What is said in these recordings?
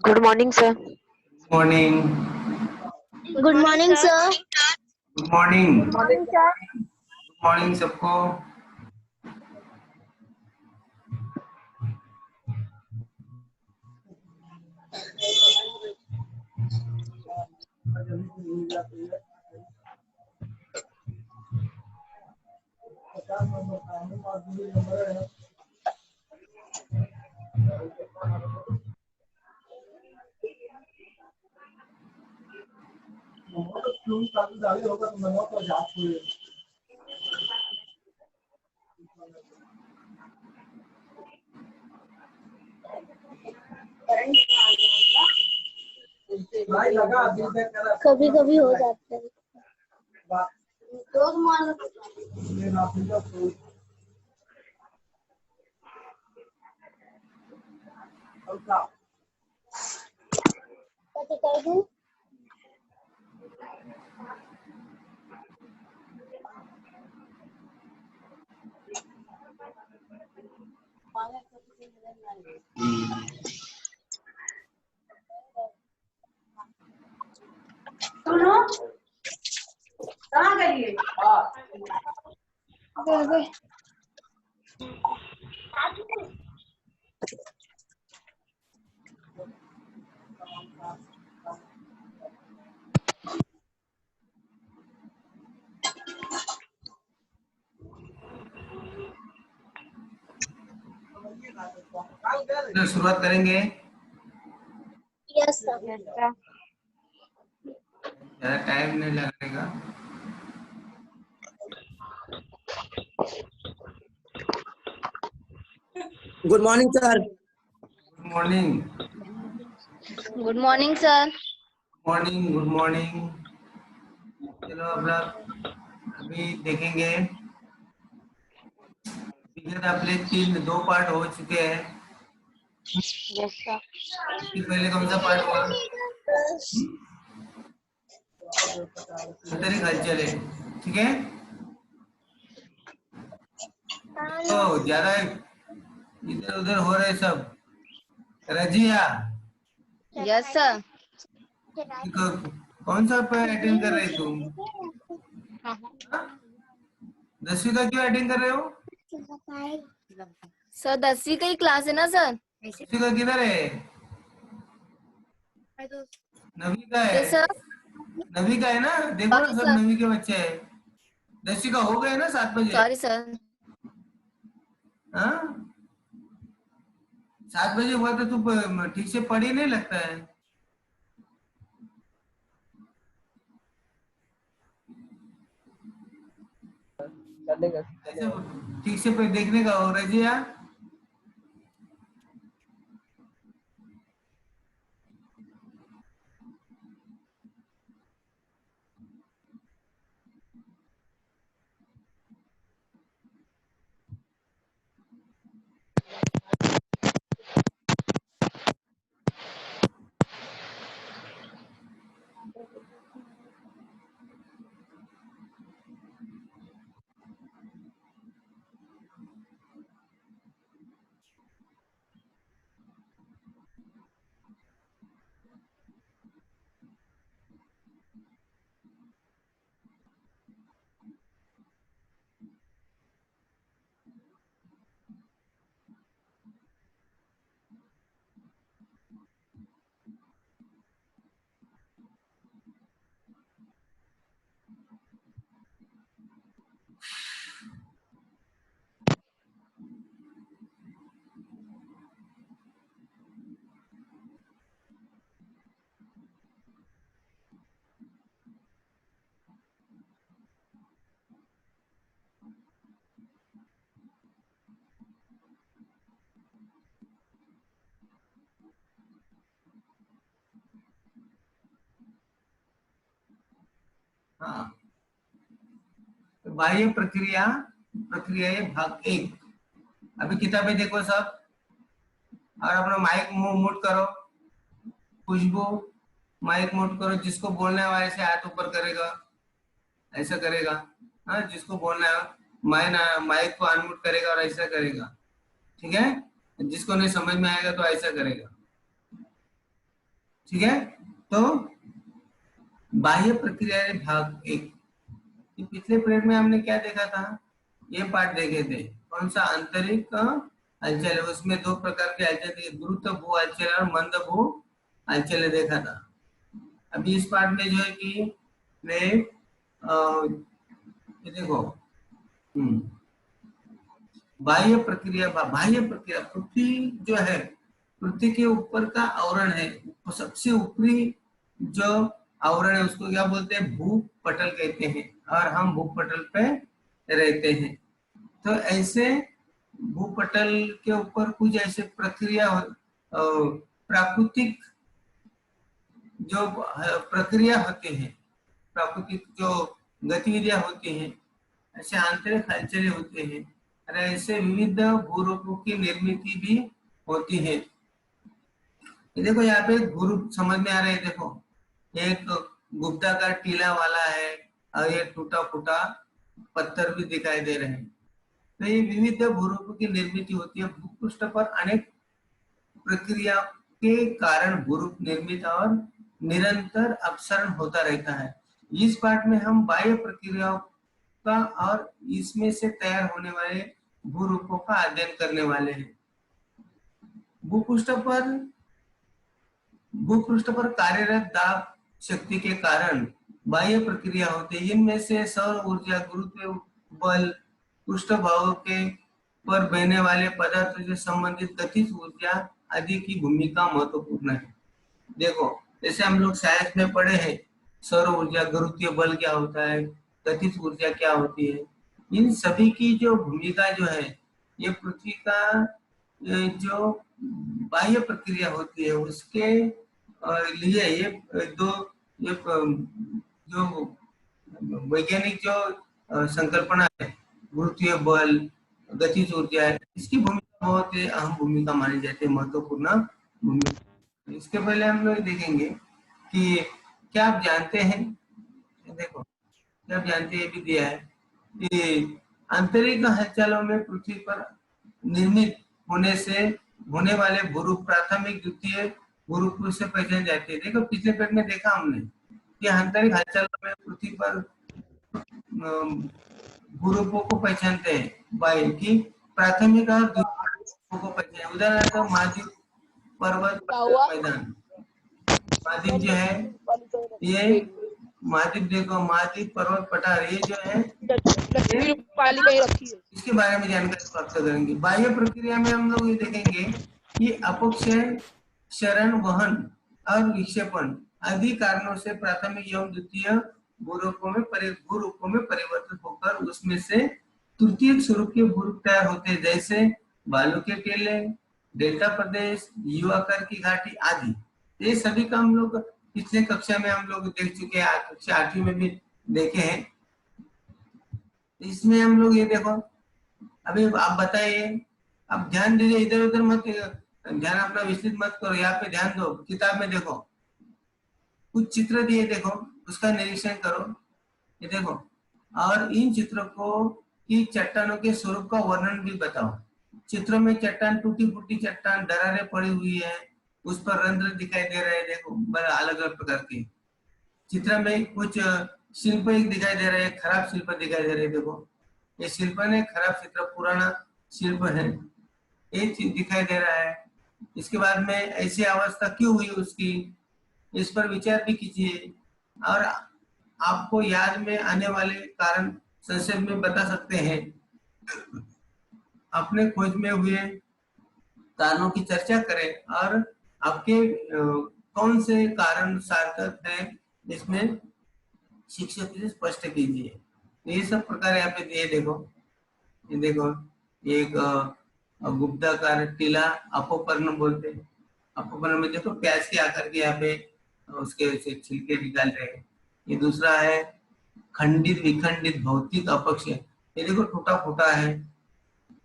Good morning sir. Morning. Good morning sir. Good morning. Good morning sir. Good morning सबको। कभी कभी हो जाता है। कर दूं? सुनो कहाँ गई? तो शुरुआत करेंगे। Yes sir. ज़्यादा टाइम नहीं लगने का। Good morning sir. Good morning. Good morning sir. Morning. Good morning. चलो अब अभी देखेंगे। पिछले आपले 2 पार्ट हो चुके हैं। Yes sir. इसके पहले कौन सा पार्ट हुआ? तरीक हलचल है, ठीक है। तो ज्यादा इधर उधर हो रहे सब। Razia yes sir. कौन सा अटेंड कर रहे तुम? 10वीं का क्यों अटेंड कर रहे हो? सर 10वीं का ही क्लास है ना सर? 10वीं का किधर है? 9वीं का है। Yes sir. 9वीं का है ना, देखो ना सॉरी सब सर। 9वीं के बच्चे हैं। 10वीं का हो गए ना 7 बजे। Sorry sir. हाँ 7 बजे हुआ तो तू ठीक से पढ़ी नहीं लगता है। ऐसे ठीक से देखने का हो रजिया। हाँ तो बाह्य प्रक्रिया प्रक्रिया भाग 1। अभी किताबें देखो सब और अपना माइक म्यूट करो। खुशबू माइक म्यूट करो। जिसको बोलना है वैसे हाथ ऊपर करेगा, ऐसा करेगा। हाँ जिसको बोलना है माइक को अनम्यूट करेगा और ऐसा करेगा, ठीक है। जिसको नहीं समझ में आएगा तो ऐसा करेगा। ठीक है। तो बाह्य प्रक्रिया भाग एक, पिछले पीरियड में हमने क्या देखा था, ये पार्ट देखे थे, कौन सा, आंतरिक हलचल। उसमें दो प्रकार की हलचल थी, द्रुत भू हलचल और मंद भू हलचल देखा था। अभी इस पार्ट में जो है कि मैं ये देखो, बाह्य प्रक्रिया पृथ्वी जो है, पृथ्वी के ऊपर का आवरण है, सबसे ऊपरी जो आवरण है उसको क्या बोलते हैं, भूपटल कहते हैं, और हम भूपटल पे रहते हैं। तो ऐसे भूपटल के ऊपर कुछ ऐसे प्रक्रिया, प्राकृतिक जो प्रक्रिया होती है, प्राकृतिक जो गतिविधियां होती हैं, ऐसे आंतरिक हलचलें होते हैं, और ऐसे विविध भूरूपों की निर्मित भी होती है। ये देखो यहाँ पे भूरूप समझ में आ रहे हैं, देखो एक गुप्ताकार टीला वाला है और ये टूटा फूटा पत्थर भी दिखाई दे रहे हैं। तो ये विविध भूरूपों की निर्मित होती है। भूपृष्ठ पर अनेक प्रक्रिया के कारण भूरूप निर्मित और निरंतर अपसरण होता रहता है। इस पाठ में हम बाह्य प्रक्रियाओं का और इसमें से तैयार होने वाले भूरूपों का अध्ययन करने वाले हैं। भूपृष्ठ पर कार्यरत दाब शक्ति के कारण बाह्य प्रक्रिया होती है। इनमें से सौर ऊर्जा, गुरुत्व बल, पृष्ठभाग के पर बहने वाले पदार्थों से संबंधित गतिज ऊर्जा आदि की भूमिका महत्वपूर्ण है। देखो जैसे हम लोग साइंस में पढ़े हैं, सौर ऊर्जा, गुरुत्वीय बल क्या होता है, गतिज ऊर्जा क्या होती है, इन सभी की जो भूमिका जो है, ये पृथ्वी का जो बाह्य प्रक्रिया होती है उसके लिए ये दो, ये जो वैज्ञानिक जो संकल्पना है, गुरुत्वीय बल, गतिज ऊर्जा है, इसकी भूमिका बहुत अहम भूमिका मानी जाती है, महत्वपूर्ण भूमिका। इसके पहले हम लोग देखेंगे कि क्या आप जानते हैं, देखो क्या आप जानते हैं, ये भी दिया है कि आंतरिक हलचलों में पृथ्वी पर निर्मित होने वाले भूरूप प्राथमिक द्वितीय भूरूप से पहचाने जाते हैं। देखो पिछले पेज में देखा हमने कि आंतरिक हलचलों में पृथ्वी पर भूरूपों को पहचानते हैं, बाह्य की प्राथमिक और द्वितीय को पहचाने। उदाहरण महाद्वीप, पर्वत, मैदान। महाद्वीप जो है, ये महाद्वीप, देखो महाद्वीप, पर्वत, पठार, ये जो है इसके बारे में जानकारी प्राप्त करेंगे। बाह्य प्रक्रिया में हम लोग ये देखेंगे कि अपक्षय, क्षरण, वहन और विक्षेपण आदि कारणों से प्राथमिक एवं द्वितीय भूरूपों में परिवर्तित होकर उसमें से तृतीय स्वरूप के भूरूप तैयार होते हैं, जैसे बालू के टीले, डेल्टा प्रदेश, यू आकार की घाटी आदि। ये सभी का हम लोग पिछले कक्षा में हम लोग देख चुके हैं, कक्षा 8वीं में भी देखे हैं। इसमें हम लोग ये देखो, अभी आप बताइए, आप ध्यान दीजिए, इधर उधर मत ध्यान अपना विचलित मत करो, यहाँ पे ध्यान दो। किताब में देखो कुछ चित्र दिए, देखो उसका निरीक्षण करो, ये देखो, और इन चित्रों को की चट्टानों के स्वरूप का वर्णन भी बताओ। चित्रों में चट्टान, टूटी फूटी चट्टान, दरारें पड़ी हुई है, उस पर रंध्र दिखाई दे रहे हैं, देखो बड़ा अलग अलग प्रकार के। चित्र में कुछ शिल्प एक दिखाई दे रहे हैं, खराब शिल्प दिखाई दे रहे हैं, देखो ये शिल्प ने खराब चित्र, पुराना शिल्प है, ये चीज दिखाई दे रहा है। इसके बाद में ऐसी अवस्था क्यों हुई उसकी, इस पर विचार भी कीजिए, और आपको याद में आने वाले कारण संक्षेप में बता सकते हैं। अपने खोज में हुए कारणों की चर्चा करें और आपके कौन से कारण सार्थक है, इसमें शिक्षक से स्पष्ट कीजिए। ये सब प्रकार यहाँ पे दिए, देखो ये देखो, एक गुप्ताकार टीला, अपोपर्ण बोलते हैं। अपोपर्ण में देखो प्याज के आकार के यहाँ पे उसके छिलके निकाल रहे हैं। ये दूसरा है खंडित विखंडित भौतिक अपक्ष, ये देखो टूटा फूटा है।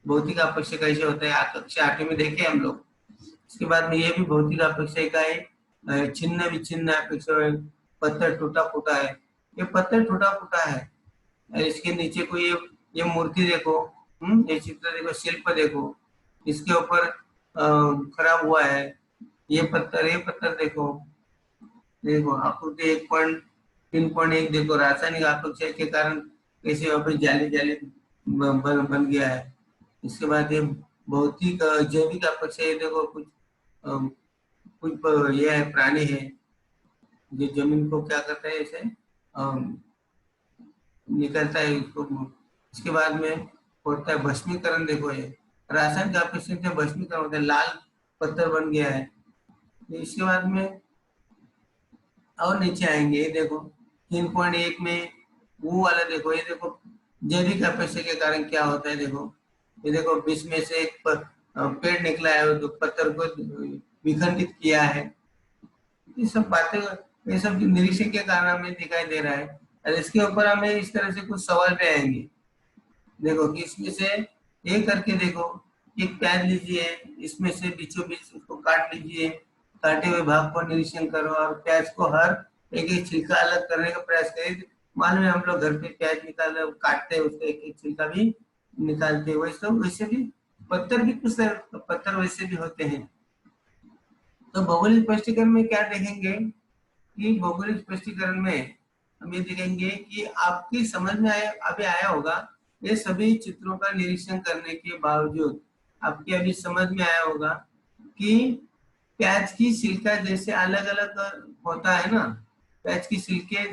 भौतिक अपक्ष कैसे होता है, कक्षा 8 में देखे हम लोग। इसके बाद में ये भी भौतिक अपक्ष का है, छिन्न विच्छिन्न अपक्ष, पत्थर टूटा फूटा है, ये पत्थर टूटा फूटा है। इसके नीचे को ये मूर्ति देखो, ये चित्र देखो, शिल्प देखो, इसके ऊपर खराब हुआ है, ये पत्थर देखो, देखो आकृति 1.3.1 देखो रासायनिक अपक्षय के कारण कैसे वापस जाली जाली बन गया है। इसके बाद ये भौतिक जैविक अपक्षय देखो कुछ ये है प्राणी है जो जमीन को क्या करता है इसे निकलता है उसको। इसके बाद में होता है भस्मीकरण। देखो ये रासायनिक अपक्षय से भस्मीकरण होता है, लाल पत्थर बन गया है। इसके बाद में और नीचे आएंगे, ये देखो 3.1 में वो वाला देखो, ये देखो जैविक अपक्षय के कारण क्या होता है। देखो ये देखो बीच में से एक पेड़ निकला है, तो पत्थर को विखंडित किया है। ये सब बातें, ये सब निरीक्षण के कारण हमें दिखाई दे रहा है। और इसके ऊपर हमें इस तरह से कुछ सवाल पे आएंगे। देखो कि इसमें से ये करके देखो, एक प्याज लीजिए, इसमें से बीचों बीच उसको काट लीजिए, काटे हुए भाग को निरीक्षण करो और प्याज को हर एक एक छिलका अलग करने का प्रयास करें। मालूम है हम लोग घर पे प्याज निकाल काटते हैं, उसका एक एक छिलका भी निकालते हैं। वैसे भी पत्थर भी कुछ पत्थर वैसे भी होते हैं। तो भौगोलिक स्पष्टीकरण में क्या देखेंगे कि भौगोलिक स्पष्टीकरण में हम ये देखेंगे कि आपकी समझ में अभी आया होगा, ये सभी चित्रों का निरीक्षण करने के बावजूद आपके अभी समझ में आया होगा कि प्याज की छिलका जैसे अलग अलग होता है ना, प्याज की छिलके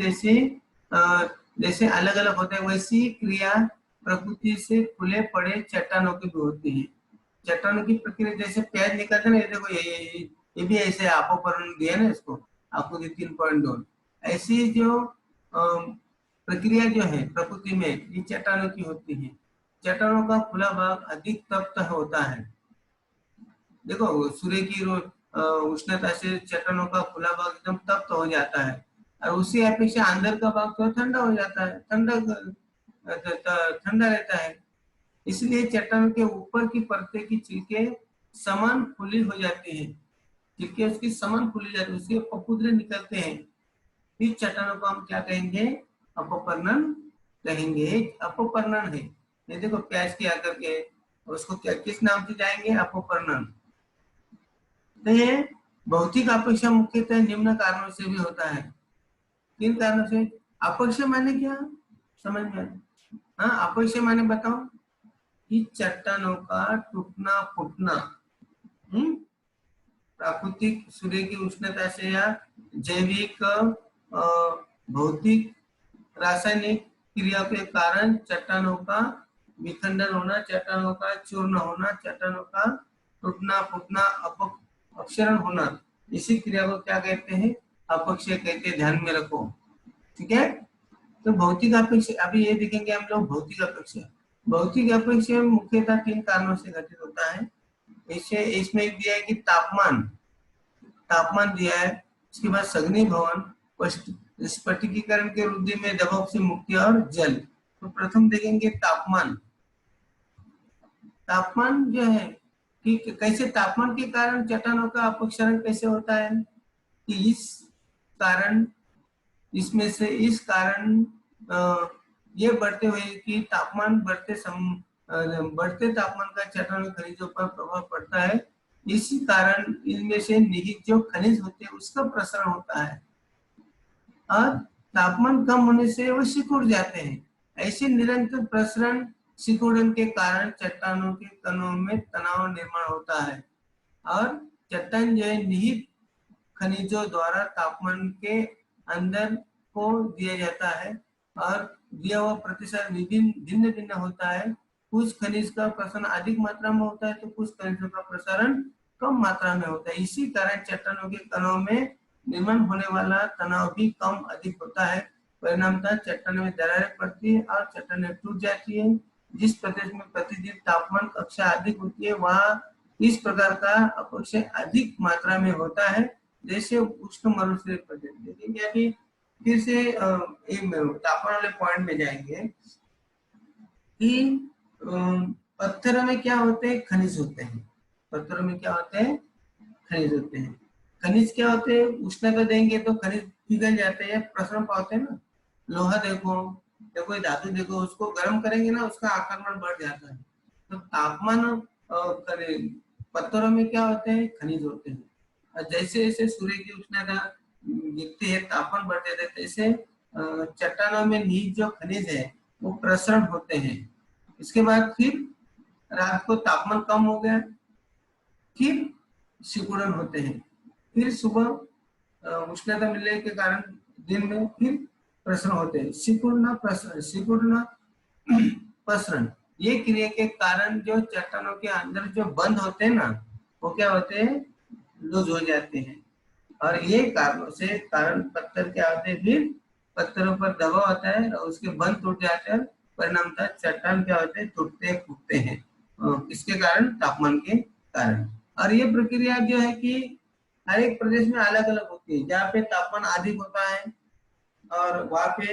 जैसे अलग अलग होते हैं, वैसी क्रिया प्रकृति से खुले पड़े चट्टानों की भी होती है। चट्टानों की प्रक्रिया जैसे प्याज निकलते ना, ये देखो ये भी ऐसे अपोपरण दिया ना इसको, आपको 3.2 ऐसी जो प्रक्रिया जो है प्रकृति में ये चट्टानों की होती है। चट्टानों का खुला भाग अधिक तप्त होता है। देखो सूर्य की उष्णता से चट्टानों का खुला भाग एकदम तप्त हो जाता है और उसी अपेक्षा अंदर का भाग तो ठंडा हो जाता है, ठंडा रहता है। इसलिए चट्टान के ऊपर की परतें की छिलके समान खुली हो जाती है, छिलके उसकी समान खुली जाती है, उसके पपुद्रे निकलते हैं। इस चट्टानों को हम क्या कहेंगे? अपोपर्णन कहेंगे। अपोपर्णन है ये देखो प्याज के आकर के, उसको क्या किस नाम से जाएंगे? अपोपर्णन। तो ये भौतिक अपक्षय मुख्यतः निम्न कारणों से भी होता है। किन कारणों से? अपक्षय माने क्या समझ में? हाँ, अपक्षय माने बताओ कि चट्टानों का टूटना फूटना प्राकृतिक सूर्य की उष्णता से या जैविक भौतिक रासायनिक क्रिया के कारण चट्टानों का विखंडन होना, चट्टानों का चूर्ण होना, चट्टानों का टूटना फूटना, अपक्षरण होना, इसी क्रिया को क्या कहते हैं? अपक्षय कहते हैं। ध्यान में रखो, ठीक है। तो भौतिक अपक्षय अभी ये देखेंगे हम लोग। भौतिक अपक्षय, भौतिक अपक्षय मुख्यतः 3 कारणों से घटित होता है। इसमें दिया है कि तापमान दिया है, इसके बाद सघनीभवन, स्फटिकीकरण के वृद्धि में दबाव से मुक्ति और जल। तो प्रथम देखेंगे तापमान। तापमान जो है कि कैसे तापमान के कारण चट्टानों का अपक्षरण कैसे होता है कि इस कारण ये बढ़ते हुए कि तापमान बढ़ते तापमान का चट्टानों खनिजों पर प्रभाव पड़ता है। इसी कारण इनमें से निहित जो खनिज होते हैं उसका प्रसारण होता है और तापमान कम होने से वो सिकुड़ जाते हैं। ऐसे निरंतर प्रसरण सिकुड़न के कारण चट्टानों के कणों में तनाव निर्माण होता है और चट्टान जो है निहित खनिजों द्वारा तापमान के अंदर को दिया जाता है और दिया हुआ प्रतिशत भिन्न भिन्न होता है। कुछ खनिज का प्रसारण अधिक मात्रा में होता है तो कुछ खनिजों का प्रसारण कम मात्रा में होता है। इसी कारण चट्टानों के कणों में निर्माण होने वाला तनाव भी कम अधिक होता है। परिणामतः चट्टानों में दरारें पड़ती है और चट्टानें टूट जाती है। जिस प्रदेश में प्रतिदिन तापमान कक्षा अधिक होती है वहां इस प्रकार का अपक्षय अधिक मात्रा में होता है, जैसे उष्ण मरुस्थलीय प्रदेश। देखेंगे अभी फिर से तापमान वाले पॉइंट में जाएंगे कि पत्थरों में क्या होते हैं? खनिज होते हैं। पत्थरों में क्या होते हैं? खनिज होते हैं। खनिज क्या होते हैं? उष्णता देंगे तो खनिज पिघल जाते हैं, प्रसरण पाते हैं ना। लोहा देखो धातु देखो, उसको गर्म करेंगे ना उसका आक्रमण बढ़ जाता है। तो तापमान पत्थरों में क्या होते हैं? खनिज होते हैं। और जैसे जैसे सूर्य की उष्णता जितने ये तापमान बढ़ते थे तैसे चट्टानों में निहित जो खनिज है वो प्रसरण होते हैं। इसके बाद फिर रात को तापमान कम हो गया, फिर सिकुड़न होते हैं, फिर सुबह उष्णता मिलने के कारण दिन में फिर प्रसरण होते हैं। सिकुड़ना प्रसरण, सिकुड़ना प्रसरण, ये क्रिया के कारण जो चट्टानों के अंदर जो बंद होते हैं ना, वो क्या होते हैं, लूज हो जाते हैं। और ये कारणों से कारण पत्थर क्या होते हैं, फिर पत्थरों पर दबाव आता है और उसके बंद टूट जाते हैं, परिणामतः चट्टान क्या होते हैं, टूटते फूटते हैं। इसके कारण, तापमान के कारण। और ये प्रक्रिया जो है कि हर एक प्रदेश में अलग अलग होती है। जहाँ पे तापमान अधिक होता है और वहाँ पे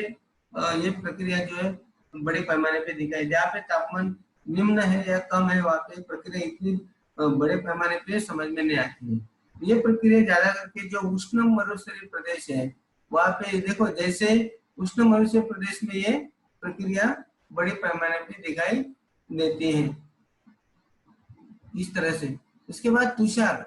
ये प्रक्रिया जो है बड़े पैमाने पे दिखाई, जहाँ पे तापमान निम्न है या कम है वहाँ पे प्रक्रिया इतनी बड़े पैमाने पे समझ में नहीं आती है। ये प्रक्रिया ज्यादा करके जो उष्ण मरुस्थलीय प्रदेश है वहाँ पे देखो, जैसे उष्ण मरुस्थलीय प्रदेश में ये प्रक्रिया बड़े पैमाने पे दिखाई देती है, इस तरह से। इसके बाद तुषार।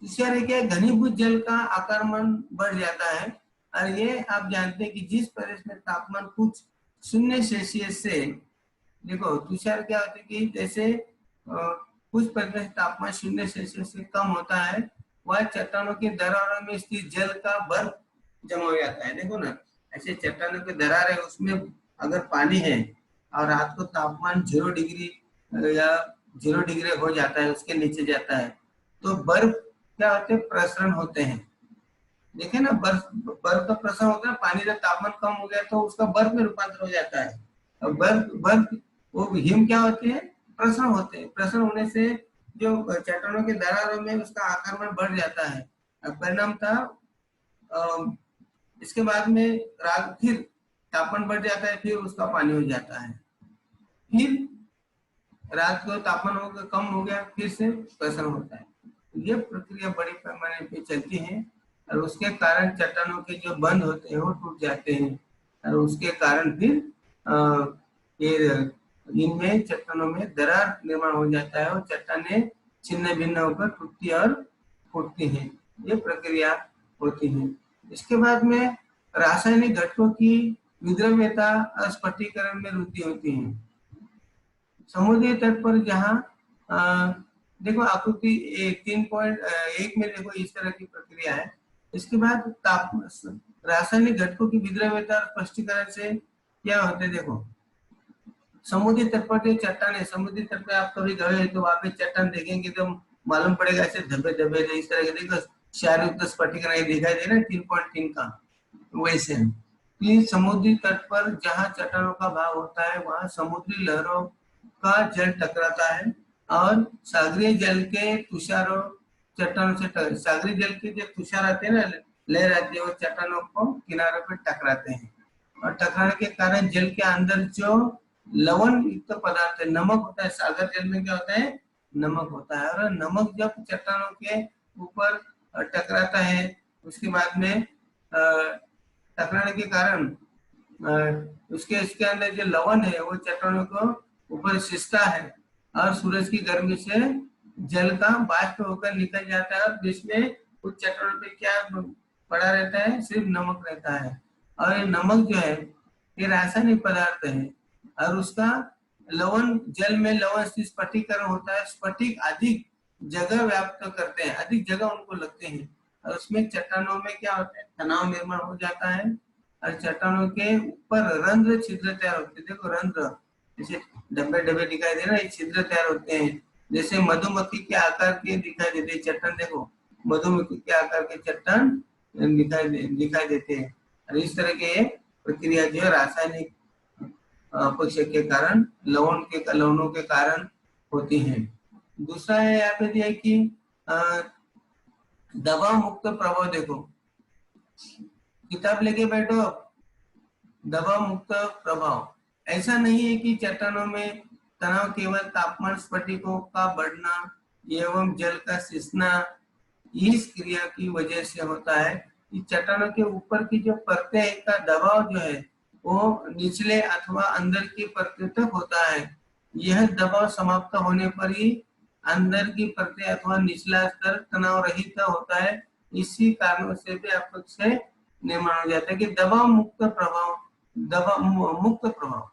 तुषार क्या है, घनीभूत जल का आकारमान बढ़ जाता है। और ये आप जानते हैं कि जिस प्रदेश में तापमान कुछ 0 सेल्सियस से, देखो तुषार क्या होता है कि जैसे कुछ प्रदेश तापमान 0 सेल्सियस से कम होता है, वह चट्टानों के दरारों में स्थित जल का बर्फ जमा हो जाता है। देखो ना, ऐसे चट्टानों के दरार है, उसमें अगर पानी है और रात को तापमान 0 डिग्री या 0 डिग्री हो जाता है, उसके नीचे जाता है, तो बर्फ क्या होते हैं, प्रसरण होते हैं। देखे ना, बर्फ का प्रसरण होता है, पानी जब तापमान कम हो गया तो उसका बर्फ में रूपांतर हो जाता है। और बर्फ वो हिम क्या होते हैं, प्रसरण होते हैं। प्रसरण होने से जो चट्टानों के दरारों में उसका आकार में बढ़ जाता है। परिणाम था इसके बाद में रात फिर तापमान बढ़ जाता है, फिर उसका पानी हो जाता है, फिर रात को तापमान हो गया, कम हो गया, फिर से प्रसरण होता है। ये प्रक्रिया बड़े पैमाने पे चलती है और उसके कारण चट्टानों के जो बंद होते हैं वो टूट जाते हैं और उसके कारण फिर ये इनमें चट्टानों में दरार निर्माण हो जाता है और चट्टानें छिन्न भिन्न होकर टूटती और फूटती हैं। ये प्रक्रिया होती है। इसके बाद में रासायनिक घटकों की विद्रव्यता और स्फटिकीकरण में वृद्धि होती है। समुद्री तट पर जहाँ देखो आकृति 3.1 में देखो इस तरह की प्रक्रिया है। इसके बाद रासायनिक घटकों की विद्रव्यता और स्पष्टीकरण से क्या होते हैं, देखो समुद्री तट पर जो चट्टान है, समुद्री तट पर आप कभी गए तो वहां पे चट्टान देखेंगे तो मालूम पड़ेगा ऐसे धब्बे धब्बे इस तरह के, देखो क्षारयुक्त स्फटिकीकरण दिखाई दे रहा है 3.3 का, वैसे कि समुद्री तट पर जहाँ चट्टानों का भाव होता है वहां समुद्री लहरों का जल टकराता है और सागरीय जल के तुषारों चट्टानों से सागरीय जल के जो तुषार आते हैं ना, लहर आती है, वो चट्टानों को किनारों पर टकराते हैं और टकराने के कारण जल के अंदर जो लवण युक्त पदार्थ है, नमक होता है, सागर जल में क्या होता है, नमक होता है। और नमक जब चट्टानों के ऊपर टकराता है, उसके बाद में टकराने के कारण इसके अंदर जो लवण है वो चट्टानों को ऊपर सिसता है और सूरज की गर्मी से जल का बाष्प होकर निकल जाता है और बीच में उस चट्टानों पे क्या पड़ा रहता है, सिर्फ नमक रहता है। और ये नमक जो है ये रासायनिक पदार्थ है और उसका लवण जल में लवण से स्फटिकीकरण होता है। स्फटिक अधिक जगह व्याप्त करते हैं, अधिक जगह उनको लगते हैं और उसमें चट्टानों में क्या होता है, तनाव निर्माण हो जाता है और चट्टानों के ऊपर रंध्र छिद्र तैयार होते हैं। देखो रंध्र जैसे डब्बे डब्बे दिखाई दे रहे हैं, छिद्र तैयार होते हैं, जैसे मधुमक्खी के आकार के दिखाई देते हैं चट्टान। देखो मधुमक्खी के आकार के चट्टान दिखाई देते हैं और इस तरह के प्रक्रिया जो है रासायनिक अपक्षय के कारण लवणों के कारण होती है। दूसरा है यहाँ पे दिया कि दबाव मुक्त प्रभाव। देखो किताब लेके बैठो, दबाव मुक्त प्रभाव। ऐसा नहीं है कि चट्टानों में तनाव केवल तापमान स्फटिकों का बढ़ना एवं जल का सिसना इस क्रिया की वजह से होता है कि चट्टानों के ऊपर की जो परतें का दबाव जो है वो निचले अथवा अंदर की परतों तक होता है। यह दबाव समाप्त होने पर ही अंदर की परतें अथवा निचला स्तर तनाव रहित होता है इसी कारणों से भी अपक्षय निर्माण हो जाता है कि दबाव मुक्त प्रभाव, मुक्त प्रभाव।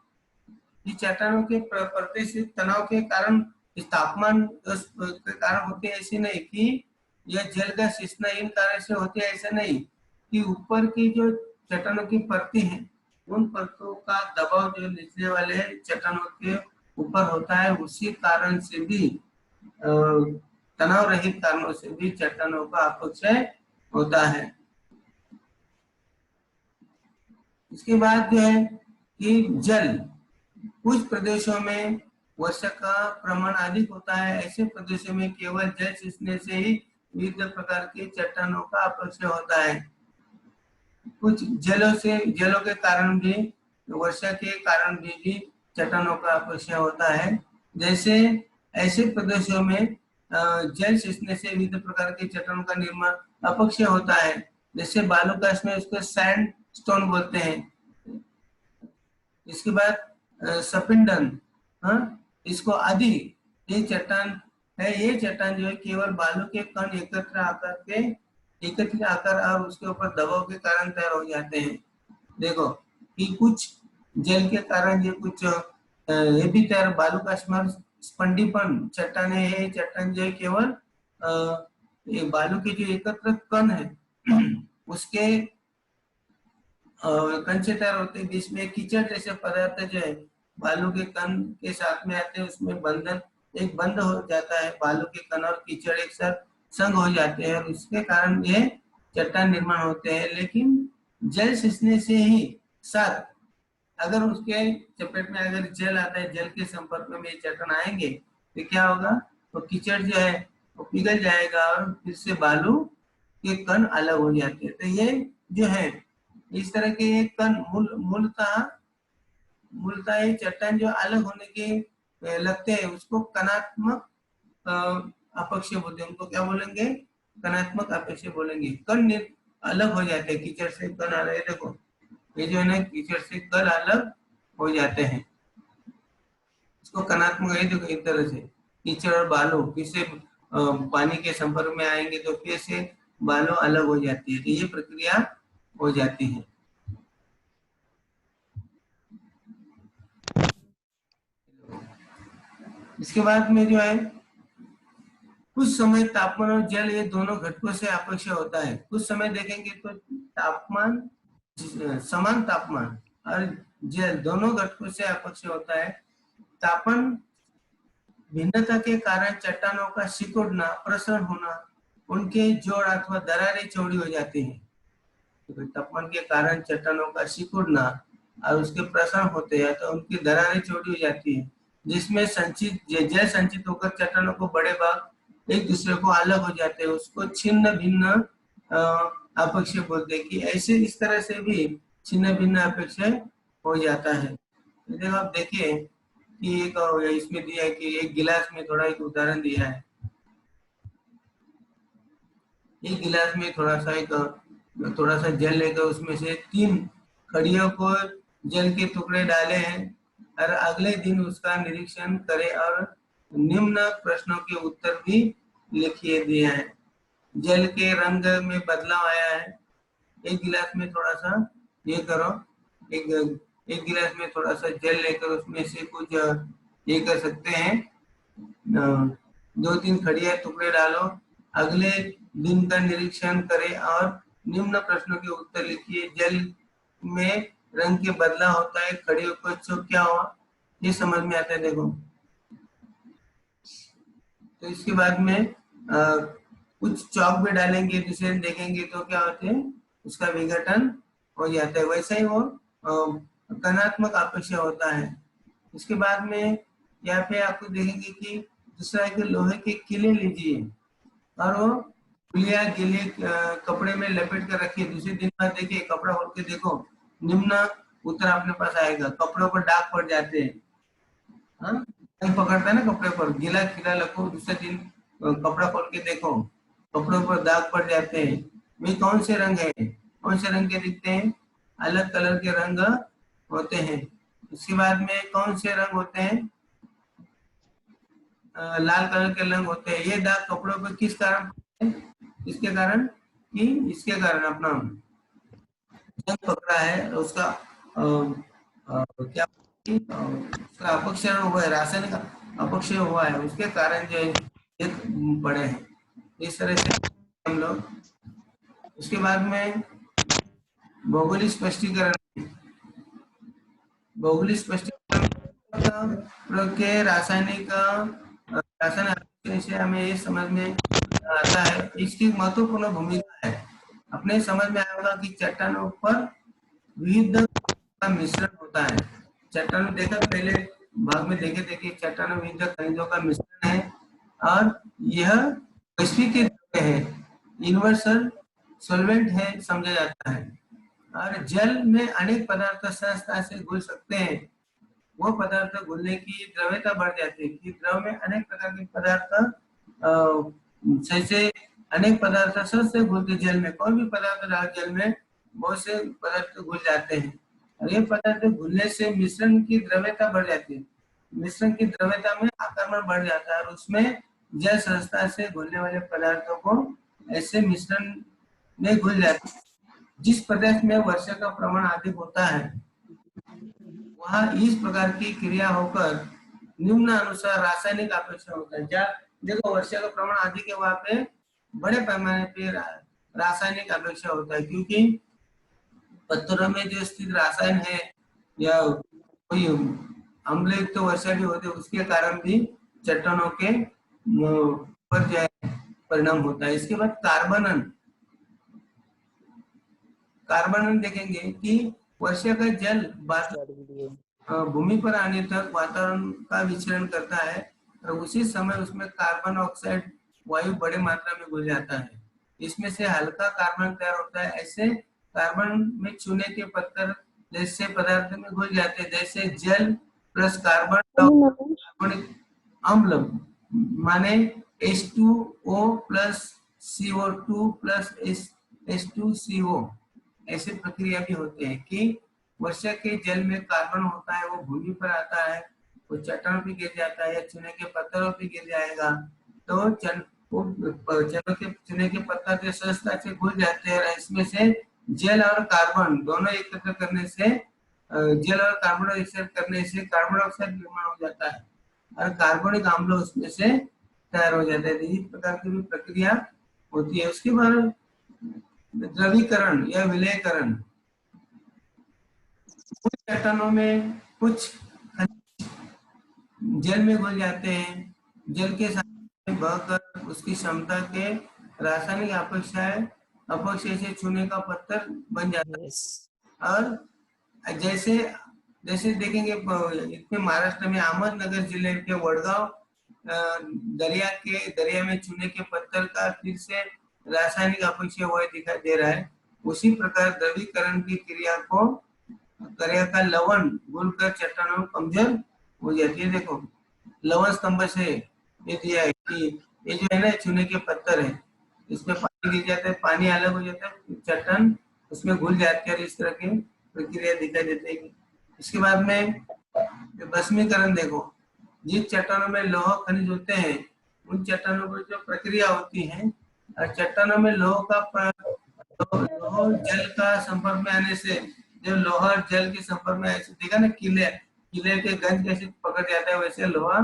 ये चट्टानों के प्रतिष्ठित तनाव के कारण इस तापमान के कारण होते हैं, ऐसे नहीं कि यह जल का सिसना इन कारण से होते हैं, ऐसा नहीं कि ऊपर की जो चट्टानों की परतें हैं उन परतों का दबाव जो निचले वाले चट्टानों के ऊपर होता है, उसी कारण से भी तनाव रहित कारणों से भी चट्टानों का अपक्षय होता है। इसके बाद जो है कि जल, कुछ प्रदेशों में वर्षा का प्रमाण अधिक होता है, ऐसे प्रदेशों में केवल जल सिंचने से ही विविध प्रकार के चट्टानों का अपक्षय होता है। कुछ जलों के कारण भी, वर्षा के कारण भी चट्टानों का अपक्षय होता है। जैसे ऐसे प्रदेशों में जल सिंचने से विविध प्रकार के चट्टानों का निर्माण अपक्षय होता है, जैसे बालूकाष्ठ में उसको सैंड स्टोन बोलते हैं। इसके बाद सपिंडन, इसको आदि, ये चट्टान है, ये चट्टान जो है केवल बालू के कण एकत्रित आकार और उसके ऊपर दबाव के कारण तैयार हो जाते हैं। देखो कि कुछ जल के कारण ये कुछ ये भी तैयार, बालू का स्पंडीपन चट्टान है, ये चट्टान जो है केवल ये बालू के जो एकत्र कण है उसके कण से तैयार होते हैं, जिसमें कीचड़ जैसे पदार्थ जो है बालू के कण के साथ में आते हैं, उसमें बंद हो जाता है, बालू के कण और कीचड़ एक साथ संग हो जाते हैं और उसके कारण ये चट्टान निर्माण होते हैं। लेकिन जल सिंचने से ही साथ अगर उसके चपेट में अगर जल आता है, जल के संपर्क में ये चट्टान आएंगे तो क्या होगा, तो कीचड़ जो है वो पिघल जाएगा और फिर से बालू के कण अलग हो जाते हैं। तो ये जो है इस तरह के कण मूलतः ये चट्टान जो अलग होने के लगते हैं उसको कणात्मक अपक्षय बोलते हैं। उनको क्या बोलेंगे, कणात्मक अपक्षय बोलेंगे। कण अलग हो जाते हैं, कीचड़ से कण अलग, देखो ये जो है ना कीचड़ से कण अलग हो जाते हैं, इसको कणात्मक है। देखो एक तरह से कीचड़ और बालू फिर से पानी के संपर्क में आएंगे तो फिर से बालू अलग हो जाती है, तो ये प्रक्रिया हो जाती है। इसके बाद में जो है कुछ समय तापमान और जल ये दोनों घटकों से अपक्षय होता है। कुछ समय देखेंगे तो तापमान, समान तापमान और जल दोनों घटकों से अपक्षय होता है। तापमान भिन्नता के कारण चट्टानों का सिकुड़ना, प्रसरण होना, उनके जोड़ अथवा दरारें चौड़ी हो जाती हैं। तो तापमान के कारण चट्टानों का सिकुड़ना और उसके प्रसरण होते हैं तो उनकी दरारें चौड़ी हो जाती है, जिसमें जल संचित होकर चट्टानों को बड़े भाग एक दूसरे को अलग हो जाते हैं, उसको छिन्न भिन्न अपक्षय बोलते हैं। कि ऐसे इस तरह से भी छिन्न भिन्न अपक्षय हो जाता है। देखो आप देखिए कि एक इसमें दिया है कि एक गिलास में थोड़ा एक उदाहरण दिया है, एक गिलास में थोड़ा सा जल लेकर उसमें से 3 खड़ियों को जल के टुकड़े डाले हैं और अगले दिन उसका निरीक्षण करें और निम्न प्रश्नों के उत्तर भी लिखिए दिए हैं। जल के रंग में बदलाव आया है, एक गिलास में थोड़ा सा ये करो, एक गिलास में थोड़ा सा जल लेकर उसमें से कुछ ये कर सकते हैं, 2-3 खड़िया टुकड़े डालो, अगले दिन का निरीक्षण करें और निम्न प्रश्नों के उत्तर लिखिए। जल में रंग के बदलाव होता है, खड़ियों को छुप क्या हुआ ये समझ में आता है। देखो तो इसके बाद में कुछ चौक भी डालेंगे, दूसरे दिन देखेंगे तो क्या होते हैं, उसका विघटन हो जाता है। वैसा ही वो कणात्मक अपक्षय होता है। इसके बाद में यहाँ पे आपको देखेंगे कि दूसरा एक लोहे के किले लीजिए और वो पुलिया गीले कपड़े में लपेट कर रखिए, दूसरे दिन बाद देखिए कपड़ा खोल के देखो, निम्न उत्तर अपने पास आएगा। कपड़ों पर दाग पड़ जाते हैं, पकड़ता है ना कपड़े पर, गीला खिला रखो, दूसरे दिन कपड़ा खोल के देखो कपड़ों पर दाग पड़ जाते हैं। वे कौन से रंग है, कौन से रंग के दिखते हैं, अलग कलर के रंग होते हैं। इसके बाद में कौन से रंग होते हैं, लाल कलर के रंग होते हैं। ये दाग कपड़ों पर किस कारण, इसके कारण कि इसके कारण अपना जंग पकड़ा है, उसका क्या उसका अपक्षरण हुआ है, रासायनिक अपक्षय हुआ है, उसके कारण जो है ये पड़े हैं। इस तरह से हम लोग उसके बाद में भौगोलिक स्पष्टीकरण, भौगोलिक स्पष्टीकरण के रासायनिक रासायनिक से हमें ये समझ में आता है, इसकी महत्वपूर्ण भूमिका है। अपने समझ में आएगा कि चट्टानों पर विविध का मिश्रण होता है। चट्टानों देखा पहले भाग में देखे थे कि चट्टानों विविध खनिजों का मिश्रण है और यह वैश्विक द्रव्य है, यूनिवर्सल सॉल्वेंट है समझा जाता है। और जल में अनेक पदार्थ सहजता से घुल सकते हैं। वो पदार्थ घुलने की द्रव्यता बढ़ जाती है कि द्रव में अनेक प्रकार के पदार्थ जैसे अनेक पदार्थ सहज से घुलते, जल में कोई भी पदार्थ डाल जल में बहुत से पदार्थ घुल जाते हैं और ये पदार्थ घुलने से मिश्रण की द्रव्यता बढ़ जाती है। मिश्रण की द्रव्यता में आक्रमण बढ़ जाता है और उसमें जल सहजता से घुलने वाले पदार्थों को ऐसे मिश्रण में घुल जाते हैं। जिस प्रदेश में वर्षा का प्रमाण अधिक होता है वहां इस प्रकार की क्रिया होकर निम्न अनुसार रासायनिक अपेक्षा होता है। जहाँ देखो वर्षा का प्रमाण अधिक है वहां पे बड़े पैमाने पे रासायनिक अपेक्षा होता है, क्योंकि पत्थरों में जो स्थित रासायन है या कोई अम्लयुक्त तो वर्षा भी होती है, उसके कारण भी चट्टानों के पर जो है परिणाम होता है। इसके बाद कार्बनन, कार्बन देखेंगे कि वर्षा का जल भूमि पर आने तक वातावरण का विचरण करता है और उसी समय उसमें कार्बन ऑक्साइड वायु बड़े मात्रा में घुल जाता है। इसमें से हल्का कार्बन तैयार होता है। ऐसे कार्बन में चूने के पत्थर जैसे पदार्थ में घुल जाते हैं, जैसे जल प्लस कार्बन कार्बनिक अम्ल माने H2O plus CO2 plus H2CO। ऐसी प्रक्रिया भी होते हैं कि वर्षा के जल में कार्बन होता है, वो भूमि पर आता है, वो चट्टानों पे गिर जाता है या चूने के पत्थरों पे गिर जाएगा तो चूने के पत्थर के सहजता से घुल जाते हैं। इसमें से जल और कार्बन दोनों एकत्र करने से जल और कार्बन एकत्र करने से कार्बन डाइऑक्साइड निर्माण हो जाता है और कार्बनिक अम्ल उसमें से तैयार हो जाता है। इस प्रकार की भी प्रक्रिया होती है। उसके बाद द्रवीकरण या विलयकरण, कुछ चट्टानों में कुछ जल में घुल जाते हैं, जल के साथ बहकर उसकी क्षमता के रासायनिक अपक्षय से चूने का पत्थर बन जाता है। और जैसे जैसे देखेंगे इसमें महाराष्ट्र में अहमदनगर जिले के वडगांव दरिया में चूने के पत्थर का फिर से रासायनिक अपक्षय हुआ दिखाई दे रहा है। उसी प्रकार द्रवीकरण की क्रिया का लवण घुलकर चट्टानों कमजोर हो जाती है। देखो लवण स्तंभ से ये दिया है कि ये जो है ना चूने के पत्थर है, इसमें पानी गिर जाता है, पानी अलग हो जाता है, चट्टान उसमें घुल जाती है और इस तरह की प्रक्रिया दिखाई देती है। इसके बाद में भस्मीकरण, देखो जिस चट्टानों में लौह खनिज होते हैं उन चट्टानों पर जो प्रक्रिया होती है, चट्टानों में लोह जल का संपर्क में आने से, जब लोहा जल के संपर्क में आए, देखा ना किले के गंज कैसे पकड़ जाता है, वैसे लोहा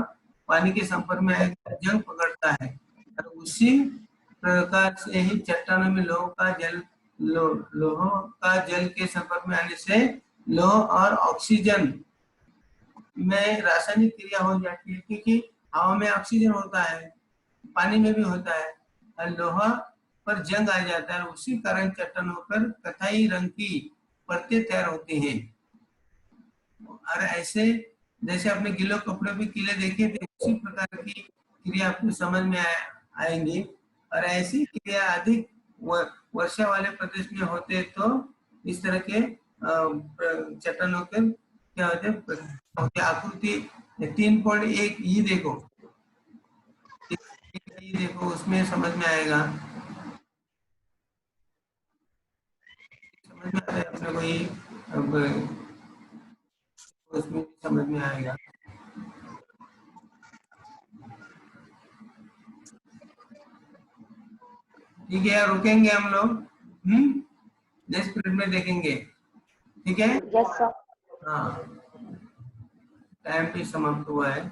पानी के संपर्क में आएगा जंग पकड़ता है। और उसी प्रकार से ही चट्टानों में लोह का जल के संपर्क में आने से लोह और ऑक्सीजन में रासायनिक क्रिया हो जाती है, क्योंकि हवा में ऑक्सीजन होता है, पानी में भी होता है और लोहा पर जंग आ जाता है। उसी कारण चट्टानों पर कथाई रंग की परतें तैयार होती हैं। और ऐसे जैसे आपने गीले कपड़े पे कीले देखे थे, उसी प्रकार की क्रिया आपको समझ में आएंगी। और ऐसी क्रिया अधिक वर्षा वाले प्रदेश में होते तो इस तरह के चट्टानों के क्या होते आकृति 3.1 ये देखो, ये देखो उसमें समझ में आएगा, समझ में आता है अपने को, ये उसमें समझ में आएगा। ठीक है, रुकेंगे हम लोग। नेक्स्ट पीरियड में देखेंगे। ठीक है। Yes sir. हाँ, टाइम भी समाप्त हुआ है।